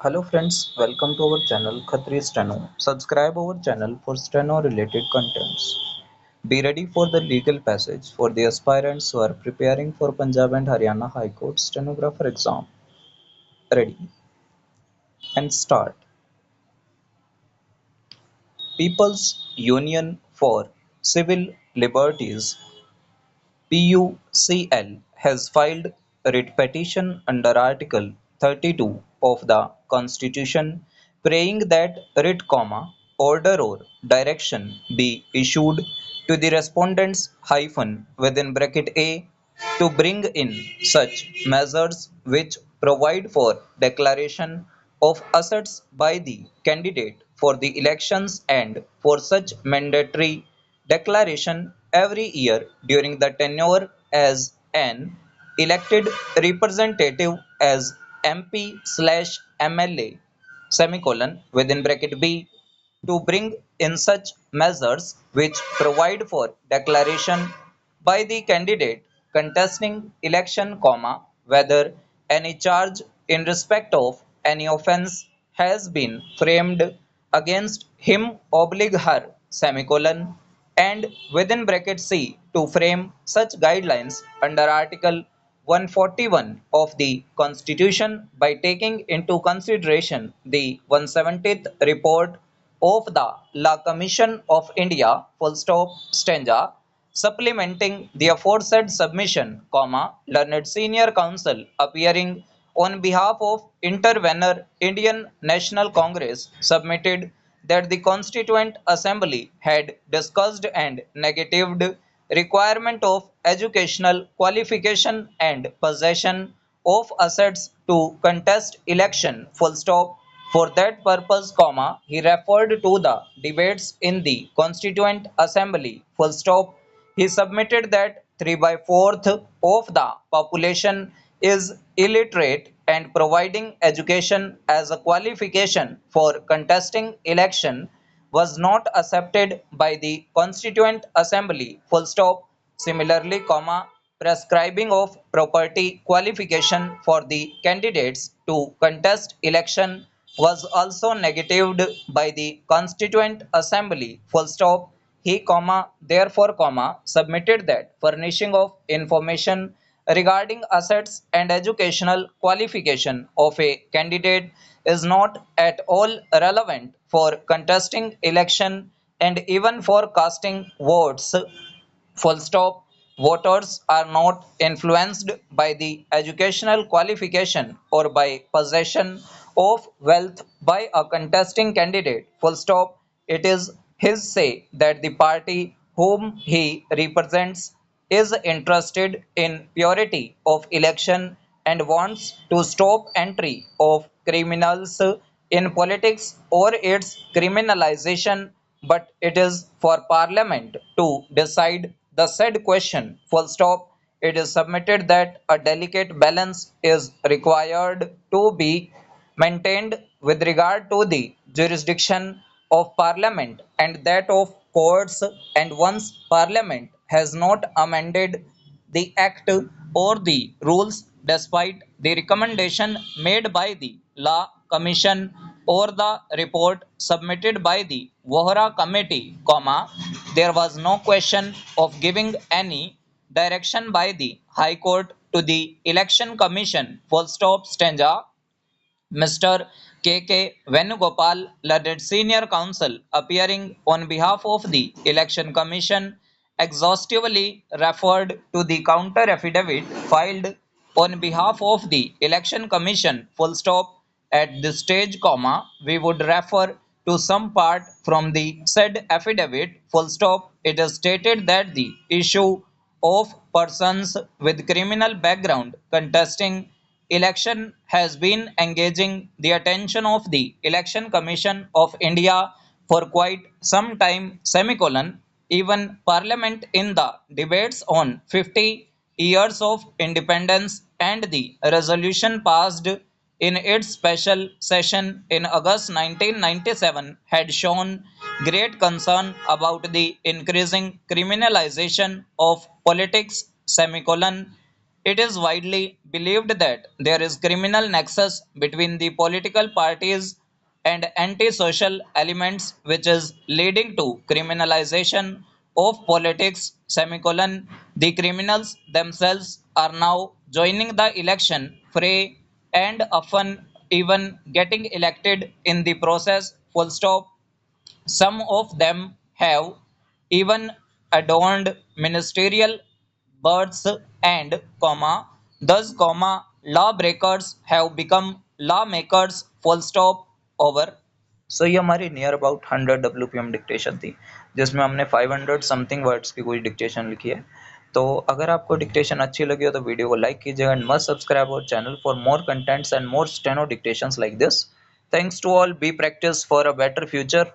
Hello friends, welcome to our channel Khatri Steno. Subscribe our channel for steno related contents. Be ready for the legal passage for the aspirants who are preparing for Punjab and Haryana High Court stenographer exam. Ready and start. People's Union for Civil Liberties PUCL has filed a writ petition under Article 32 of the Constitution praying that writ, order or direction be issued to the respondents within bracket A to bring in such measures which provide for declaration of assets by the candidate for the elections and for such mandatory declaration every year during the tenure as an elected representative as MP/MLA within bracket B to bring in such measures which provide for declaration by the candidate contesting election, whether any charge in respect of any offence has been framed against him oblique her, and within bracket C to frame such guidelines under Article 141 of the Constitution by taking into consideration the 170th report of the La Commission of India, stanza, supplementing the aforesaid submission, learned senior counsel appearing on behalf of intervener Indian National Congress submitted that the Constituent Assembly had discussed and negatived requirement of educational qualification and possession of assets to contest election, for that purpose, he referred to the debates in the Constituent Assembly, he submitted that 3 by 4th of the population is illiterate and providing education as a qualification for contesting election was not accepted by the Constituent Assembly, Similarly, prescribing of property qualification for the candidates to contest election was also negatived by the Constituent Assembly, he, therefore, submitted that furnishing of information regarding assets and educational qualification of a candidate is not at all relevant for contesting election and even for casting votes. Voters are not influenced by the educational qualification or by possession of wealth by a contesting candidate. It is his say that the party whom he represents is interested in purity of election and wants to stop entry of criminals in politics or its criminalization, but it is for Parliament to decide the said question. It is submitted that a delicate balance is required to be maintained with regard to the jurisdiction of Parliament and that of courts, and once Parliament has not amended the Act or the rules despite the recommendation made by the Law Commission or the report submitted by the Vohra Committee, there was no question of giving any direction by the High Court to the Election Commission, stanza. Mr. K. K. Venugopal, learned senior counsel, appearing on behalf of the Election Commission, exhaustively referred to the counter affidavit filed on behalf of the Election Commission. At this stage, we would refer to some part from the said affidavit. It is stated that the issue of persons with criminal background contesting election has been engaging the attention of the Election Commission of India for quite some time, even Parliament in the debates on 50 years of independence and the resolution passed in its special session in August 1997 had shown great concern about the increasing criminalization of politics, It is widely believed that there is criminal nexus between the political parties and anti-social elements which is leading to criminalization of politics semicolon. The criminals themselves are now joining the election fray and often even getting elected in the process full stop. Some of them have even adorned ministerial births and thus lawbreakers have become lawmakers full stop over. सो ये हमारी near about 100 WPM dictation थी जिसमें हमने 500 something words की कोई dictation लिखी है। तो अगर आपको डिक्टेशन अच्छी लगी हो तो वीडियो को लाइक कीजिएगा and must subscribe our channel for more contents and more steno dictations like this. Thanks to all, be practice for a better future.